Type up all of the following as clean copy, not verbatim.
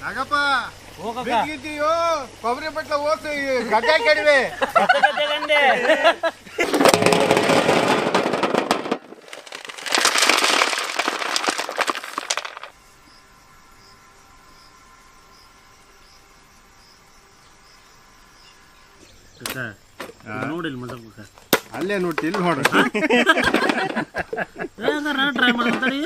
ನಾಗಪ್ಪ ಬಿದ್ದಿದ್ದೀಯೋ ಕೊಬ್ಬರಿ ಬಟ್ಲ ಓಸು ಗಡ್ಡೆ ಕೆಡವೆ ಗಂಡೆ ನೋಡಿಲ್ಲ ಮಜಾ ಅಲ್ಲೇ ನೋಡಿ ಇಲ್ಲಿ ನೋಡ್ರಿ ಟ್ರೈ ಮಾಡ್ತಾಡಿ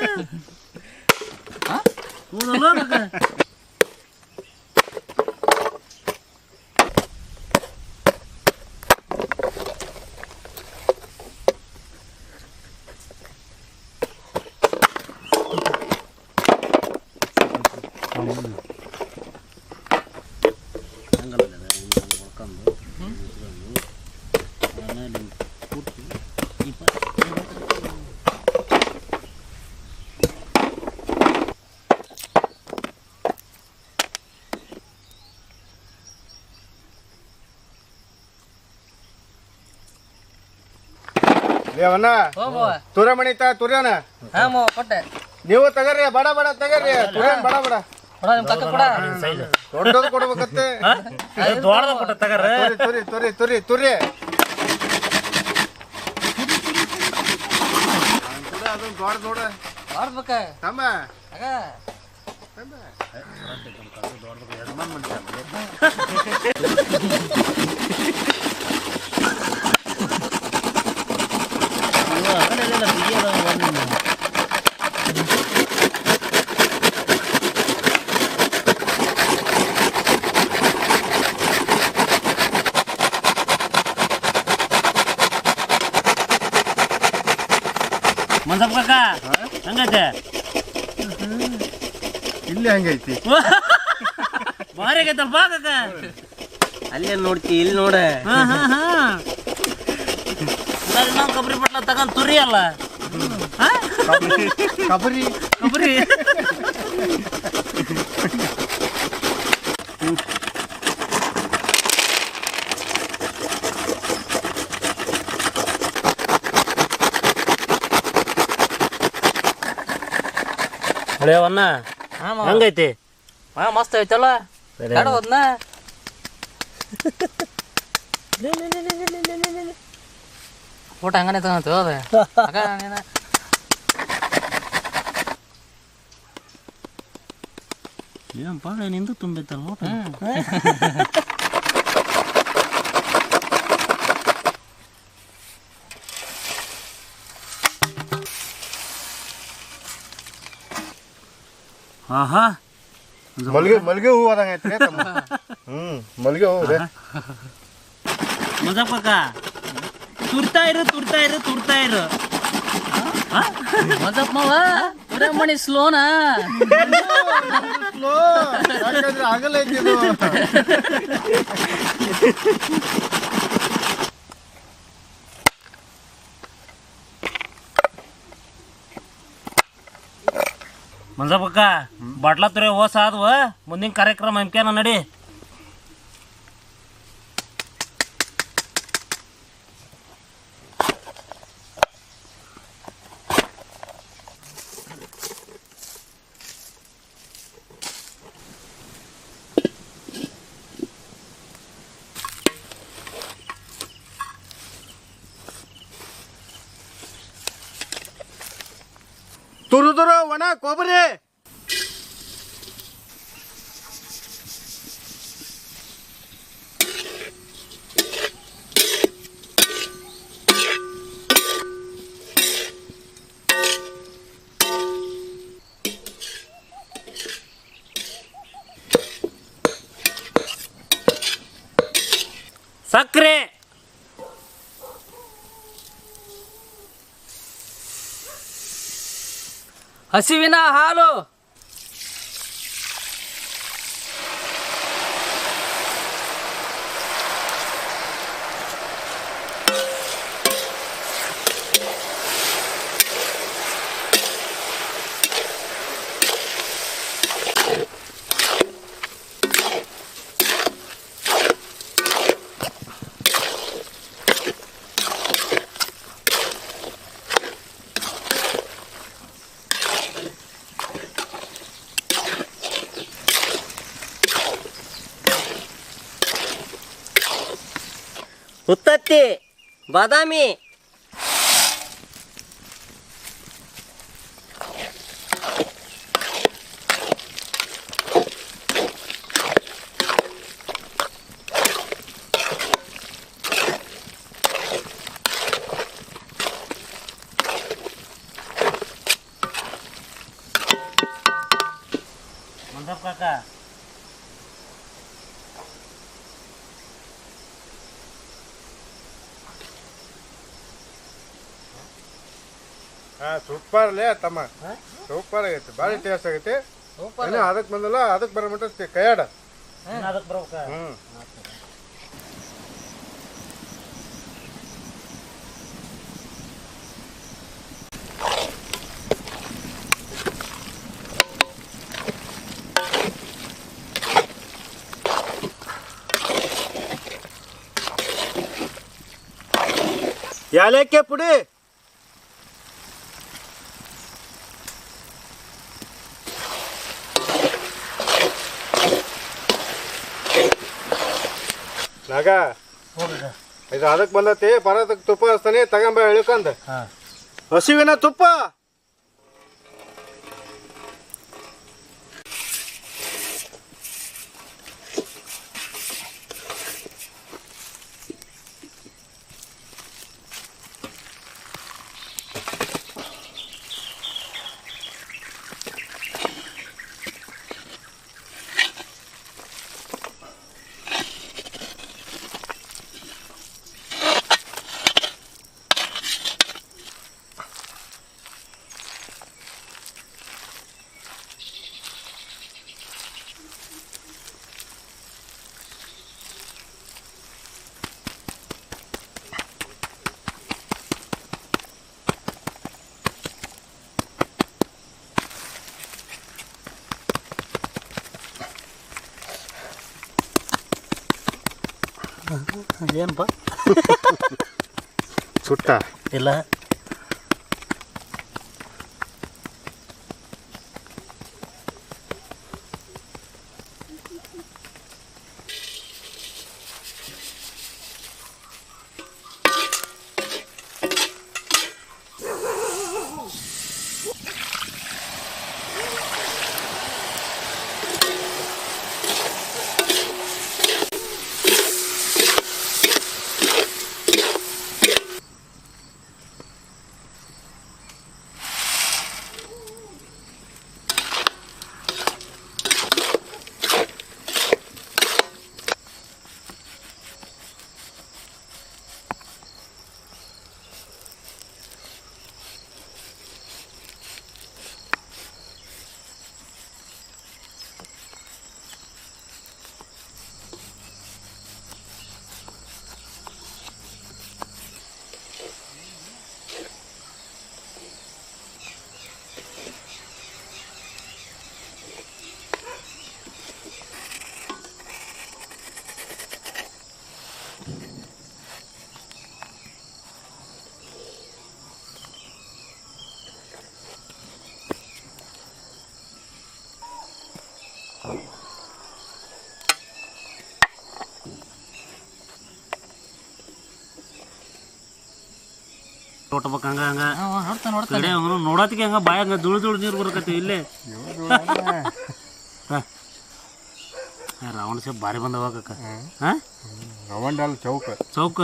ದೇವಣ್ಣ ತುರ ಮಣಿತ ತುರ್ಯಾನ ನೀವು ತಗರಿ ಬಡ ಬಡ ತಗರಿ ತುರ್ಯಾನ್ ಬಡ ಬಡ ದೊಡ್ಡದು ಕೊಡ್ಬೇಕತ್ತೆ ತುರಿ ತುರಿ ತುರಿ ತುರಿ ಅದೊಂದು ದೊಡ್ಡ ನೋಡ ತಮ್ಮ ಮಂಜಪ್ಪ ಕಾಕ ಹಂಗೈತೆ ಇಲ್ಲಿ ಹಂಗೈತಿ ಭಾರಿ ಆಗೈತಲ್ಪ ಕಾಕ ಅಲ್ಲೇ ನೋಡ್ತಿ ಇಲ್ಲಿ ನೋಡ ನಾವು ಕೊಬ್ಬರಿ ಪಟ್ಲ ತಗೊಂಡ್ ತುರಿ ಅಲ್ಲ ಕಬರಿ ಕೊಬ್ಬರಿ ಹಳೆಯವನ್ನ ಹಂಗೈತಿ ಮಸ್ತ್ ಐತಲ್ಲ ಹೋದ್ನ ಊಟ ಹಂಗನೆ ತಗೊಂತ ಹೋದ ಏನಪ್ಪ ನಿಂದು ತುಂಬಿತ್ತಲ್ಲ ಊಟ ಆಹಾ ಮಲ್ಗೆ ಹೂ ಆದಂಗೈತಿ ಮಲ್ಗೆ ಹೂ ರೀ ಮಜಪ್ಪಕ್ಕ ತುರ್ತಾ ಇರು ಮಜಪ್ಪ ಮಾವ ಮಣಿ ಸ್ಲೋನಾ ಆಗಲ್ಲ ಐತಿ ಇದು ಮಂಜಪ್ಪಕ್ಕ ಬಾಟ್ಲಾ ತುರೆ ಹೋಸ ಆದ್ವ ಮುಂದಿನ ಕಾರ್ಯಕ್ರಮ ಎಂಕೇನ ನಡಿ ತುರು ಒಣ ಕೊಬ್ಬರಿ ಸಕ್ರೆ ಹಸಿವಿನ ಹಾಲು ಉತ್ತತ್ತಿ ಬಾದಾಮಿ ಮಂಜಪ್ಪ ಕಾಕ ಸೂಪರ್ ಲೇ ತಮ್ಮ ಸೂಪರ್ ಆಗೈತಿ ಭಾರಿ ಟೇಸ್ಟ್ ಆಗೈತಿ ಇನ್ನು ಅದಕ್ಕೆ ಬಂದಲ್ಲ ಅದಕ್ಕೆ ಬರೋ ಮಟ್ಟ ಕೈಯಾಡ ಅದಕ್ಕೆ ಬರ್ಬೇಕ ಯಾಲಕ್ಕಿ ಪುಡಿ ನಾಗ ಇದು ಅದಕ್ಕೆ ಬಂದತಿ ಪರದಕ್ಕೆ ತುಪ್ಪ ಹಚ್ತಾನೆ ತಗೊಂಬ ಇಳ್ಕಂದ ಹಸಿವಿನ ತುಪ್ಪ ಏನಪ್ಪ ಸುಟ್ಟ ಇಲ್ಲ ನೋಡ್ಬೇಕು ಹಂಗ ಹಂಗ ಕಡೆ ಅವನು ನೋಡತ್ತಿಗೆ ಹಂಗ ಬಾಯ ಹಂಗ ದುಳು ನೀರು ಬರಕತ್ತಿ ಇಲ್ಲೇ ರಾವಣ ಸೇಬ್ ಭಾರಿ ಬಂದವ ಕಾಕ ರವಂಡಲ್ ಚೌಕ ಚೌಕ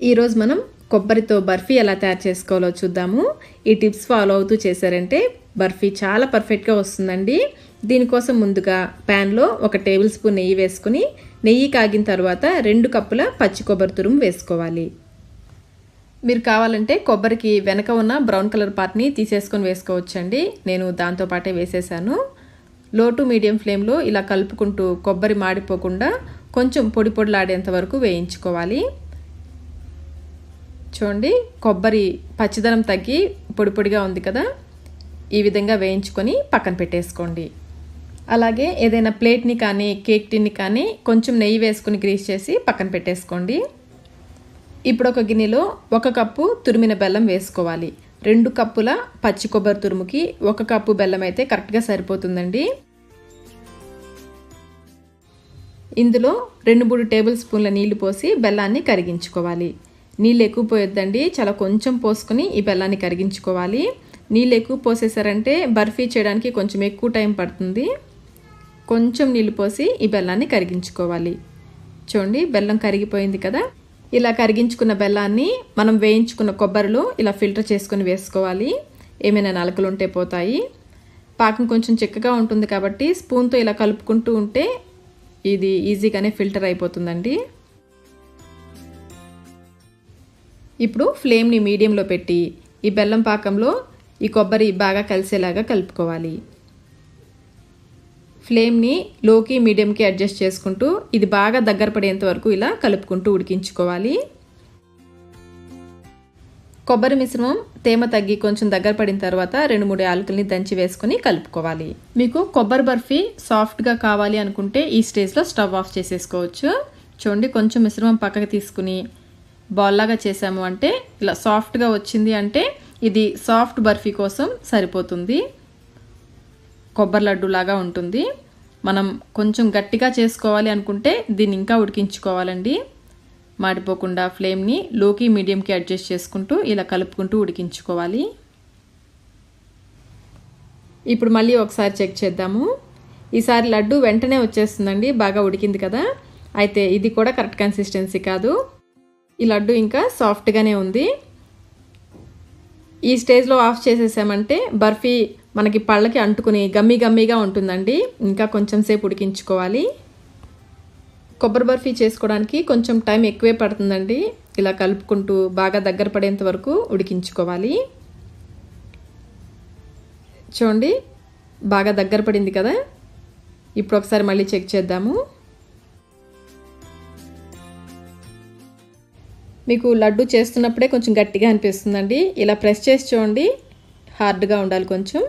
ఈరోజు మనం కొబ్బరితో బర్ఫీ ఎలా తయారు చేసుకోవాలో చూద్దాము. ఈ టిప్స్ ఫాలో అవుతూ చేశారంటే బర్ఫీ చాలా పర్ఫెక్ట్గా వస్తుందండి. దీనికోసం ముందుగా ప్యాన్లో 1 టేబుల్ స్పూన్ నెయ్యి వేసుకుని నెయ్యి కాగిన తర్వాత 2 కప్పుల పచ్చి కొబ్బరి తురుము వేసుకోవాలి. మీరు కావాలంటే కొబ్బరికి వెనక ఉన్న బ్రౌన్ కలర్ పార్ట్ని తీసేసుకొని వేసుకోవచ్చండి. నేను దాంతోపాటే వేసేసాను. లో టు మీడియం ఫ్లేమ్లో ఇలా కలుపుకుంటూ కొబ్బరి మాడిపోకుండా కొంచెం పొడి పొడిలాడేంత వరకు వేయించుకోవాలి. చూడండి కొబ్బరి పచ్చిదనం తగ్గి పొడి పొడిగా ఉంది కదా. ఈ విధంగా వేయించుకొని పక్కన పెట్టేసుకోండి. అలాగే ఏదైనా ప్లేట్ని కానీ కేక్ టిన్ని కానీ కొంచెం నెయ్యి వేసుకుని గ్రీస్ చేసి పక్కన పెట్టేసుకోండి. ఇప్పుడు ఒక గిన్నెలో 1 కప్పు తురిమిన బెల్లం వేసుకోవాలి. 2 కప్పుల పచ్చి కొబ్బరి తురుముకి 1 కప్పు బెల్లం అయితే కరెక్ట్గా సరిపోతుందండి. ఇందులో 2-3 టేబుల్ స్పూన్ల నీళ్లు పోసి బెల్లాన్ని కరిగించుకోవాలి. నీళ్ళు ఎక్కువ పోయొద్దండి, చాలా కొంచెం పోసుకొని ఈ బెల్లాన్ని కరిగించుకోవాలి. నీళ్ళు ఎక్కువ పోసేసారంటే బర్ఫీ చేయడానికి కొంచెం ఎక్కువ టైం పడుతుంది. కొంచెం నీళ్ళు పోసి ఈ బెల్లాన్ని కరిగించుకోవాలి. చూడండి, బెల్లం కరిగిపోయింది కదా. ఇలా కరిగించుకున్న బెల్లాన్ని మనం వేయించుకున్న కొబ్బరిలో ఇలా ఫిల్టర్ చేసుకొని వేసుకోవాలి. ఏమైనా నలకలు ఉంటే పోతాయి. పాకం కొంచెం చిక్కగా ఉంటుంది కాబట్టి స్పూన్తో ఇలా కలుపుకుంటూ ఉంటే ఇది ఈజీగానే ఫిల్టర్ అయిపోతుందండి. ఇప్పుడు ఫ్లేమ్ని మీడియంలో పెట్టి ఈ బెల్లం పాకంలో ఈ కొబ్బరి బాగా కలిసేలాగా కలుపుకోవాలి. ఫ్లేమ్ని లోకి మీడియంకి అడ్జస్ట్ చేసుకుంటూ ఇది బాగా దగ్గర పడేంత వరకు ఇలా కలుపుకుంటూ ఉడికించుకోవాలి. కొబ్బరి మిశ్రమం తేమ తగ్గి కొంచెం దగ్గర పడిన తర్వాత 2-3 యాలకుల్ని దంచి వేసుకొని కలుపుకోవాలి. మీకు కొబ్బరి బర్ఫీ సాఫ్ట్గా కావాలి అనుకుంటే ఈ స్టేజ్లో స్టవ్ ఆఫ్ చేసేసుకోవచ్చు. చూడండి, కొంచెం మిశ్రమం పక్కకి తీసుకుని బాల్లాగా చేసాము అంటే ఇలా సాఫ్ట్గా వచ్చింది అంటే ఇది సాఫ్ట్ బర్ఫీ కోసం సరిపోతుంది. కొబ్బరి లడ్డు లాగా ఉంటుంది. మనం కొంచెం గట్టిగా చేసుకోవాలి అనుకుంటే దీన్ని ఇంకా ఉడికించుకోవాలండి. మాడిపోకుండా ఫ్లేమ్ని లోకి మీడియంకి అడ్జస్ట్ చేసుకుంటూ ఇలా కలుపుకుంటూ ఉడికించుకోవాలి. ఇప్పుడు మళ్ళీ ఒకసారి చెక్ చేద్దాము. ఈసారి లడ్డు వెంటనే వచ్చేస్తుందండి, బాగా ఉడికింది కదా. అయితే ఇది కూడా కరెక్ట్ కన్సిస్టెన్సీ కాదు. ఈ లడ్డు ఇంకా సాఫ్ట్గానే ఉంది. ఈ స్టేజ్లో ఆఫ్ చేసేసామంటే బర్ఫీ మనకి పళ్ళకి అంటుకుని గమ్మీగా ఉంటుందండి. ఇంకా కొంచెం సేపు ఉడికించుకోవాలి. కొబ్బరి బర్ఫీ చేసుకోవడానికి కొంచెం టైం ఎక్కువే పడుతుందండి. ఇలా కలుపుకుంటూ బాగా దగ్గర పడేంత వరకు ఉడికించుకోవాలి. చూడండి, బాగా దగ్గర పడింది కదా. ఇప్పుడు ఒకసారి మళ్ళీ చెక్ చేద్దాము. మీకు లడ్డు చేస్తున్నప్పుడే కొంచెం గట్టిగా అనిపిస్తుందండి. ఇలా ప్రెస్ చేసి చూడండి, హార్డ్గా ఉండాలి కొంచెం.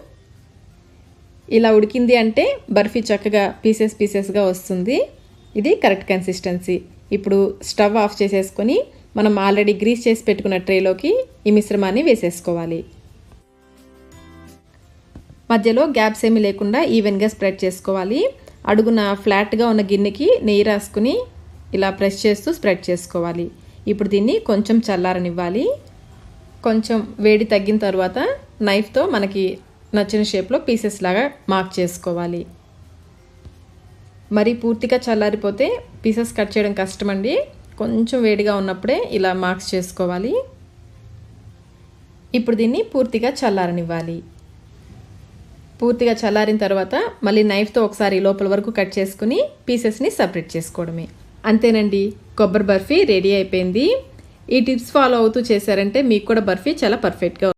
ఇలా ఉడికింది అంటే బర్ఫీ చక్కగా పీసెస్గా వస్తుంది. ఇది కరెక్ట్ కన్సిస్టెన్సీ. ఇప్పుడు స్టవ్ ఆఫ్ చేసేసుకొని మనం ఆల్రెడీ గ్రీస్ చేసి పెట్టుకున్న ట్రేలోకి ఈ మిశ్రమాన్ని వేసేసుకోవాలి. మధ్యలో గ్యాప్స్ ఏమీ లేకుండా ఈవెన్గా స్ప్రెడ్ చేసుకోవాలి. అడుగున ఫ్లాట్గా ఉన్న గిన్నెకి నెయ్యి రాసుకుని ఇలా ప్రెస్ చేస్తూ స్ప్రెడ్ చేసుకోవాలి. ఇప్పుడు దీన్ని కొంచెం చల్లారనివ్వాలి. కొంచెం వేడి తగ్గిన తర్వాత నైఫ్తో మనకి నచ్చిన షేప్లో పీసెస్ లాగా మార్క్ చేసుకోవాలి. మరి పూర్తిగా చల్లారిపోతే పీసెస్ కట్ చేయడం కష్టమండి. కొంచెం వేడిగా ఉన్నప్పుడే ఇలా మార్క్స్ చేసుకోవాలి. ఇప్పుడు దీన్ని పూర్తిగా చల్లారనివ్వాలి. పూర్తిగా చల్లారిన తర్వాత మళ్ళీ నైఫ్తో ఒకసారి లోపల వరకు కట్ చేసుకుని పీసెస్ని సపరేట్ చేసుకోవడమే. అంతేనండి, కొబ్బరి బర్ఫీ రెడీ అయిపోయింది. ఈ టిప్స్ ఫాలో అవుతూ చేశారంటే మీకు కూడా బర్ఫీ చాలా పర్ఫెక్ట్గా